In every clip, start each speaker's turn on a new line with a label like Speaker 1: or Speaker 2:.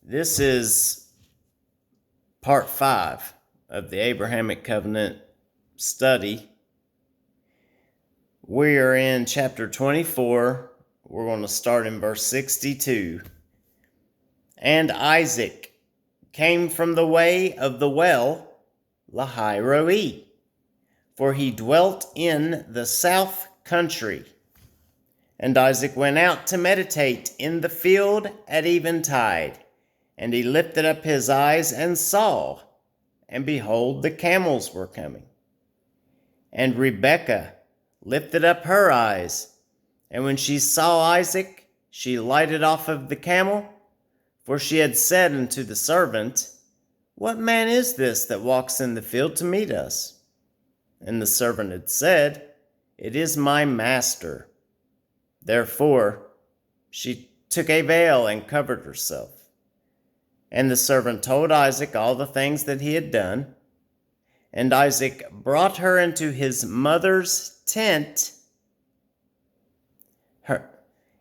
Speaker 1: This is part 5 of the Abrahamic Covenant study. We are in chapter 24. We're going to start in verse 62. And Isaac came from the way of the well Lahai-Roi, for he dwelt in the south country. And Isaac went out to meditate in the field at eventide. And he lifted up his eyes and saw, and behold, the camels were coming. And Rebekah lifted up her eyes, and when she saw Isaac, she lighted off of the camel, for she had said unto the servant, What man is this that walks in the field to meet us? And the servant had said, It is my master. Therefore she took a veil and covered herself. And the servant told Isaac all the things that he had done. And Isaac brought her into his mother's tent,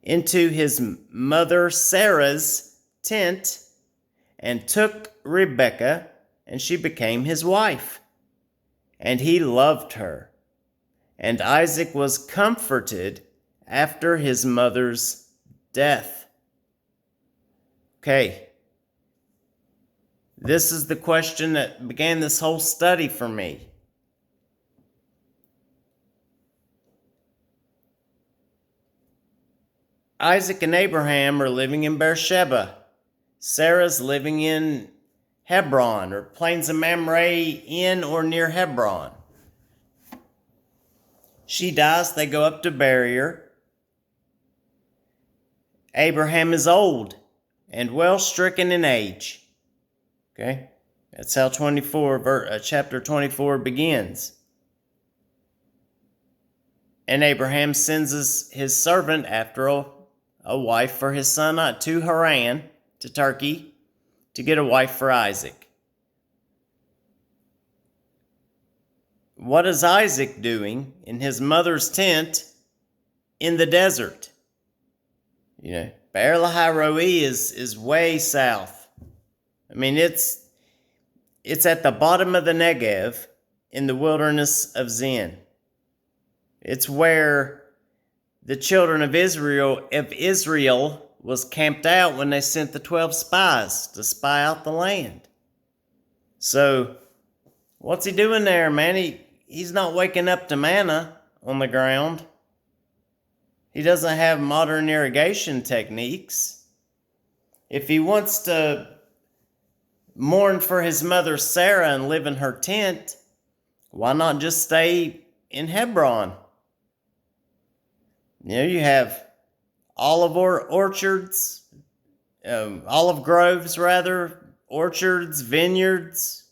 Speaker 1: into his mother Sarah's tent, and took Rebekah, and she became his wife. And he loved her. And Isaac was comforted after his mother's death. Okay. This is the question that began this whole study for me. Isaac and Abraham are living in Beersheba. Sarah's living in Hebron, or Plains of Mamre, in or near Hebron. She dies, they go up to bury her. Abraham is old and well stricken in age. Okay, that's how chapter 24 begins. And Abraham sends his servant after a wife for his son to Haran, to Turkey, to get a wife for Isaac. What is Isaac doing in his mother's tent in the desert? Be'er Lahai-Roi is way south. I mean, it's at the bottom of the Negev in the wilderness of Zin. It's where the children of Israel was camped out when they sent the 12 spies to spy out the land. So, what's he doing there, man? He's not waking up to manna on the ground. He doesn't have modern irrigation techniques. If he wants to mourn for his mother Sarah and live in her tent, why not just stay in Hebron? You have olive groves, orchards, vineyards,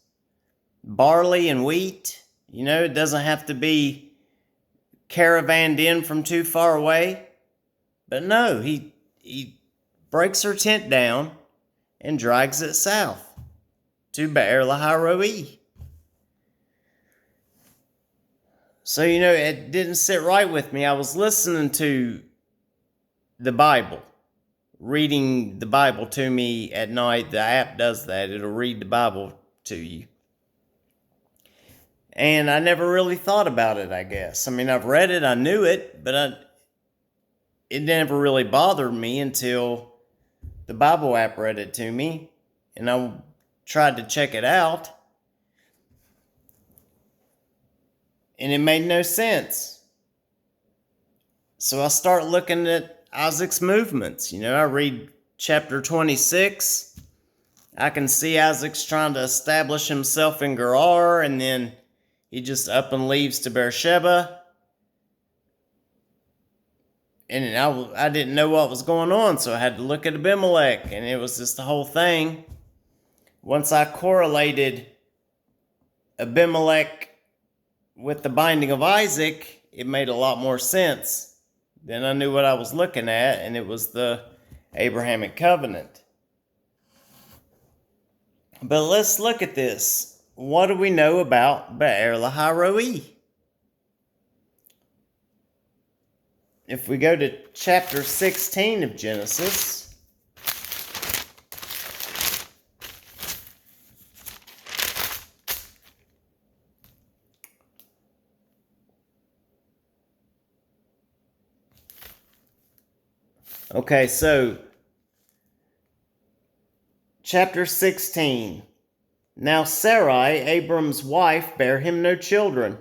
Speaker 1: barley and wheat. It doesn't have to be caravanned in from too far away. But no, he breaks her tent down and drags it south to Be'er Lahai-Roi. So, it didn't sit right with me. I was listening to the Bible, reading the Bible to me at night. The app does that. It'll read the Bible to you. And I never really thought about it, I guess. I mean, I've read it, I knew it, but it never really bothered me until the Bible app read it to me, and I tried to check it out, and it made no sense. So I start looking at Isaac's movements. I read chapter 26. I can see Isaac's trying to establish himself in Gerar, and then he just up and leaves to Beersheba. And I didn't know what was going on, so I had to look at Abimelech, and it was just the whole thing. Once I correlated Abimelech with the binding of Isaac, it made a lot more sense. Then I knew what I was looking at, and it was the Abrahamic Covenant. But let's look at this. What do we know about Be'er Lahai-Roi? If we go to chapter 16 of Genesis, Okay, so chapter 16. Now Sarai, Abram's wife, bare him no children,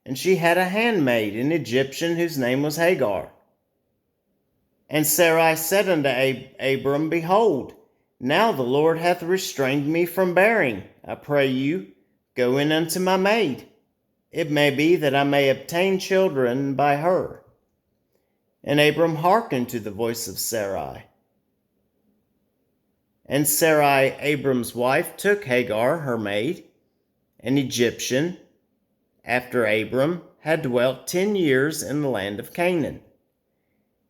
Speaker 1: and she had a handmaid, an Egyptian, whose name was Hagar. And Sarai said unto Abram, Behold, now the Lord hath restrained me from bearing. I pray you, go in unto my maid. It may be that I may obtain children by her. And Abram hearkened to the voice of Sarai. And Sarai, Abram's wife, took Hagar, her maid, an Egyptian, after Abram had dwelt 10 years in the land of Canaan,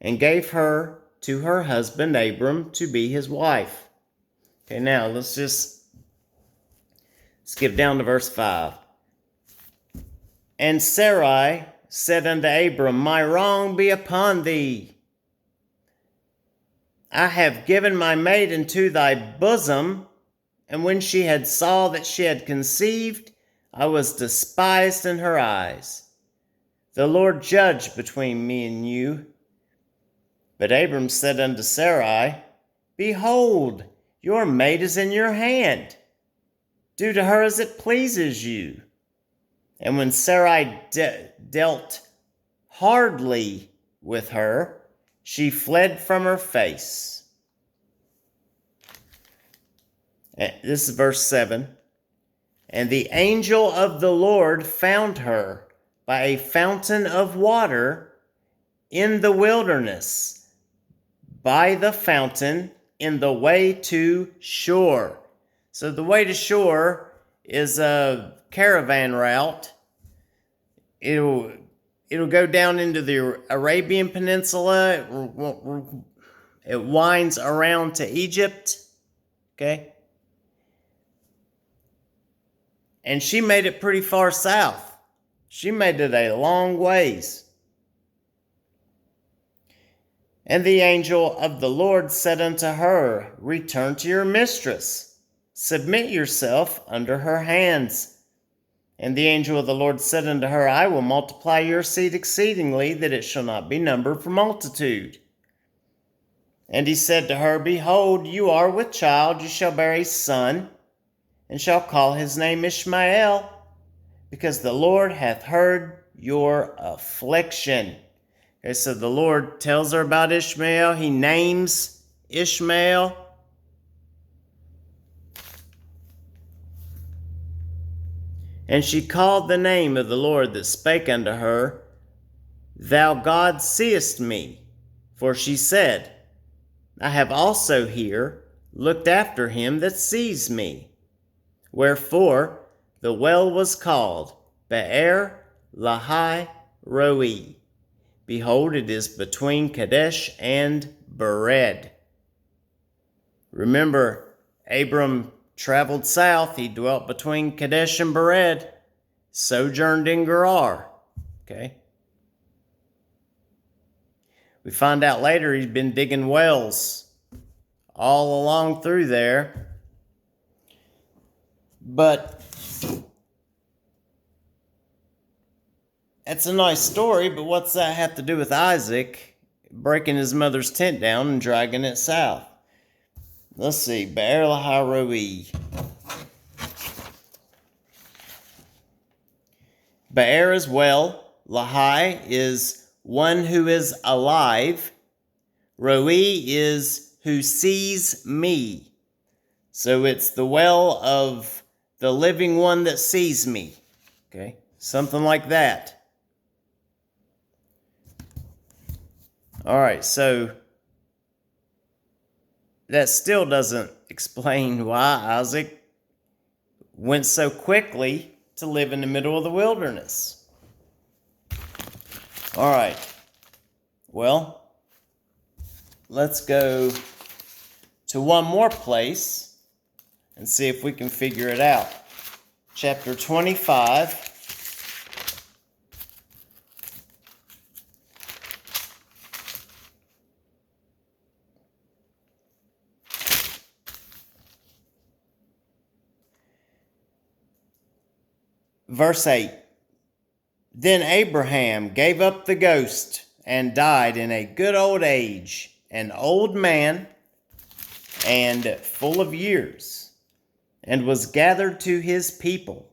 Speaker 1: and gave her to her husband Abram to be his wife. Okay, now let's just skip down to verse 5. And Sarai said unto Abram, My wrong be upon thee. I have given my maid into thy bosom, and when she had saw that she had conceived, I was despised in her eyes. The Lord judge between me and you. But Abram said unto Sarai, Behold, your maid is in your hand. Do to her as it pleases you. And when Sarai dealt hardly with her, she fled from her face. This is verse 7. And the angel of the Lord found her by a fountain of water in the wilderness, by the fountain in the way to Shur. So the way to Shur is a caravan route. It'll go down into the Arabian Peninsula. It winds around to Egypt. Okay. And she made it pretty far south. She made it a long ways. And the angel of the Lord said unto her, Return to your mistress. Submit yourself under her hands. And the angel of the Lord said unto her, I will multiply your seed exceedingly, that it shall not be numbered for multitude. And he said to her, Behold, you are with child, you shall bear a son, and shall call his name Ishmael, because the Lord hath heard your affliction. Okay, so the Lord tells her about Ishmael. He names Ishmael. And she called the name of the Lord that spake unto her, Thou God seest me. For she said, I have also here looked after him that sees me. Wherefore the well was called Be'er Lahai Roi. Behold, it is between Kadesh and Bered. Remember, Abram traveled south. He dwelt between Kadesh and Bered, sojourned in Gerar. Okay. We find out later he's been digging wells all along through there. But it's a nice story, but what's that have to do with Isaac breaking his mother's tent down and dragging it south? Let's see. Be'er Lahai Roi. Be'er is well. Lahai is one who is alive. Roi is who sees me. So it's the well of the living one that sees me. Okay? Something like that. All right, so that still doesn't explain why Isaac went so quickly to live in the middle of the wilderness. All right. Well, let's go to one more place and see if we can figure it out. Chapter 25. Verse 8. Then Abraham gave up the ghost and died in a good old age, an old man and full of years, and was gathered to his people.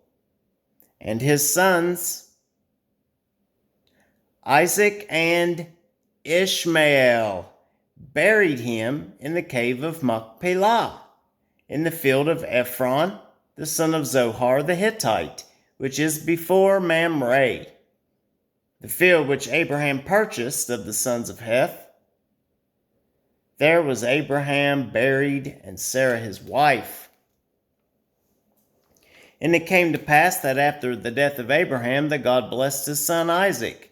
Speaker 1: And his sons, Isaac and Ishmael, buried him in the cave of Machpelah, in the field of Ephron, the son of Zohar the Hittite, which is before Mamre, the field which Abraham purchased of the sons of Heth. There was Abraham buried, and Sarah his wife. And it came to pass that after the death of Abraham, that God blessed his son Isaac.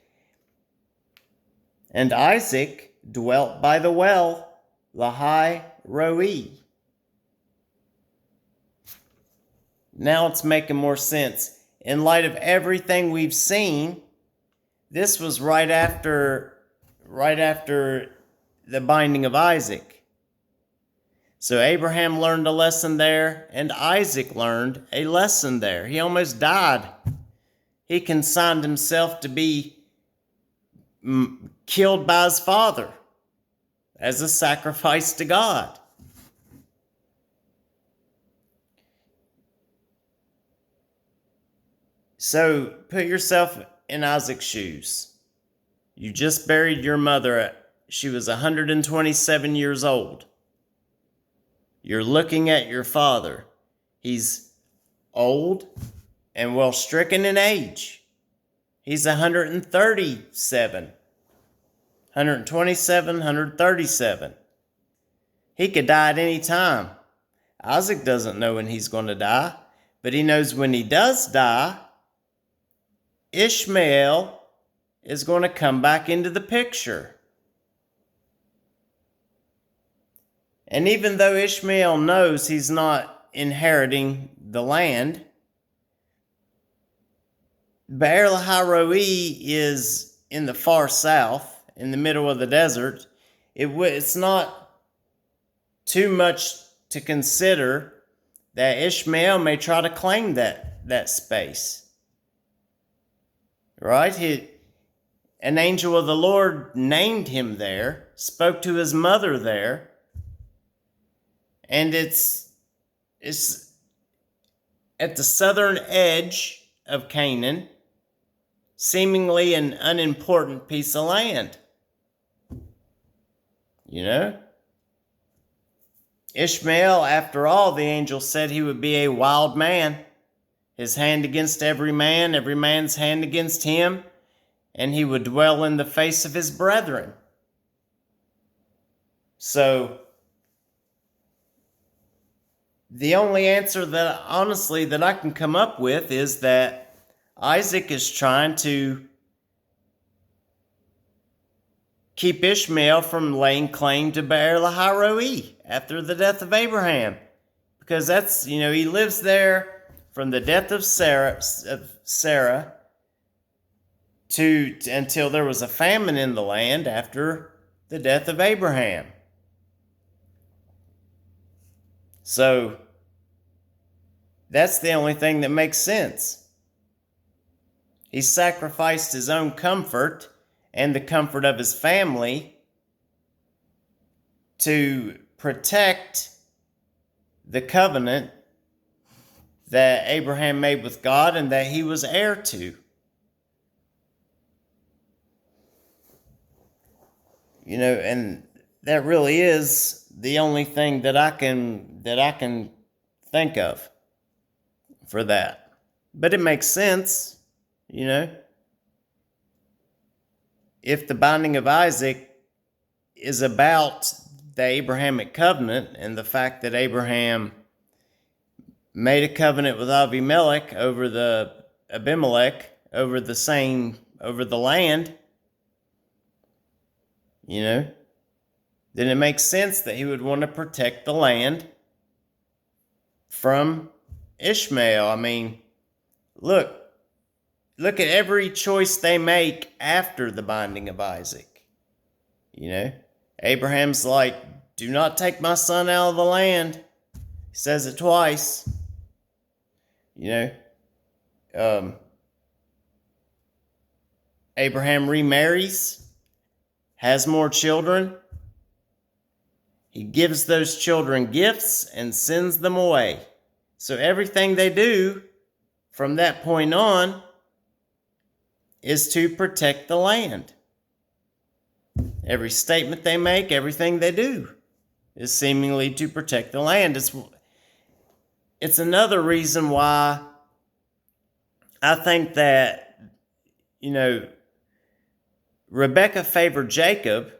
Speaker 1: And Isaac dwelt by the well, Lahai Roi. Now it's making more sense. In light of everything we've seen, this was right after the binding of Isaac. So Abraham learned a lesson there, and Isaac learned a lesson there. He almost died. He consigned himself to be killed by his father as a sacrifice to God. So put yourself in Isaac's shoes. You just buried your mother. She was 127 years old. You're looking at your father. He's old and well stricken in age. He's 137, 127, 137. He could die at any time. Isaac doesn't know when he's going to die, but he knows when he does die, Ishmael is going to come back into the picture. And even though Ishmael knows he's not inheriting the land, Be'er Lahai Roi is in the far south, in the middle of the desert. It's not too much to consider that Ishmael may try to claim that space. Right? An angel of the Lord named him there, spoke to his mother there, and it's at the southern edge of Canaan, seemingly an unimportant piece of land. You know? Ishmael, after all, the angel said he would be a wild man, his hand against every man's hand against him, and he would dwell in the face of his brethren. So, the only answer that I can come up with is that Isaac is trying to keep Ishmael from laying claim to Be'er Lahai Roi after the death of Abraham. Because that's, he lives there from the death of Sarah until there was a famine in the land after the death of Abraham. So, that's the only thing that makes sense. He sacrificed his own comfort and the comfort of his family to protect the covenant that Abraham made with God and that he was heir to. And that really is the only thing that I can think of for that. But it makes sense, If the binding of Isaac is about the Abrahamic covenant and the fact that Abraham made a covenant with Abimelech over the land, then it makes sense that he would want to protect the land from Ishmael. I mean, look at every choice they make after the binding of Isaac. Abraham's like, do not take my son out of the land. He says it twice. Abraham remarries, has more children, He gives those children gifts and sends them away. So everything they do from that point on is to protect the land. Every statement they make, everything they do is seemingly to protect the land. It's another reason why I think that, Rebekah favored Jacob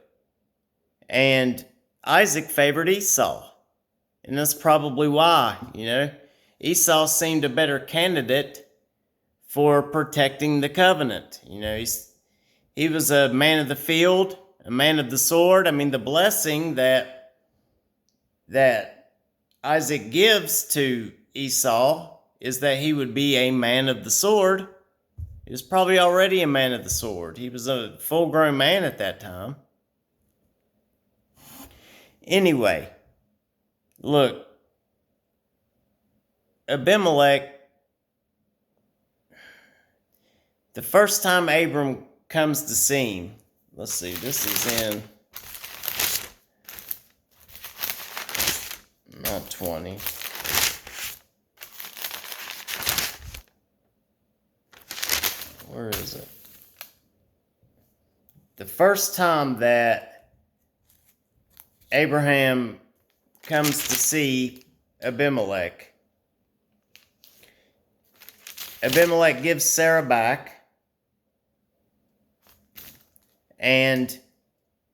Speaker 1: and Isaac favored Esau. And that's probably why, Esau seemed a better candidate for protecting the covenant. He was a man of the field, a man of the sword. I mean, the blessing that Isaac gives to Esau is that he would be a man of the sword. He was probably already a man of the sword. He was a full-grown man at that time. Anyway, look, Abimelech, the first time Abram comes to see him, let's see, this is in, not 20. Where is it? The first time that Abraham comes to see Abimelech, Abimelech gives Sarah back, and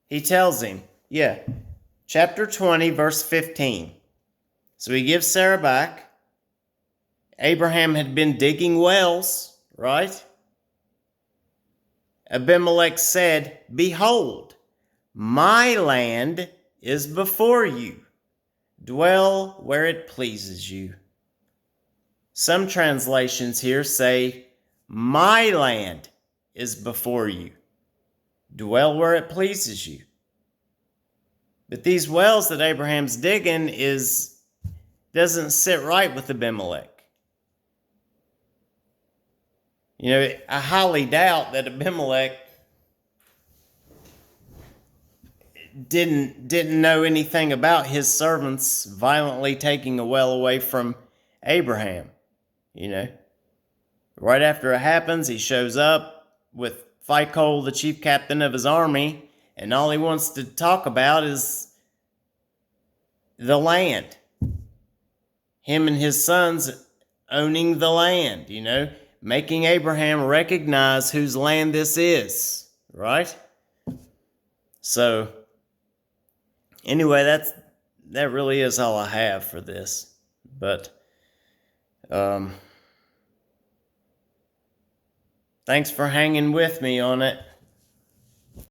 Speaker 1: he tells him, chapter 20, verse 15. So he gives Sarah back. Abraham had been digging wells, right? Abimelech said, "Behold, my land is before you. Dwell where it pleases you." Some translations here say, "My land is before you. Dwell where it pleases you." But these wells that Abraham's digging doesn't sit right with Abimelech. I highly doubt that Abimelech didn't know anything about his servants violently taking a well away from Abraham. Right after it happens, he shows up with Phicol, the chief captain of his army, and all he wants to talk about is the land. Him and his sons owning the land, making Abraham recognize whose land this is, right? So, anyway, that really is all I have for this. But, thanks for hanging with me on it.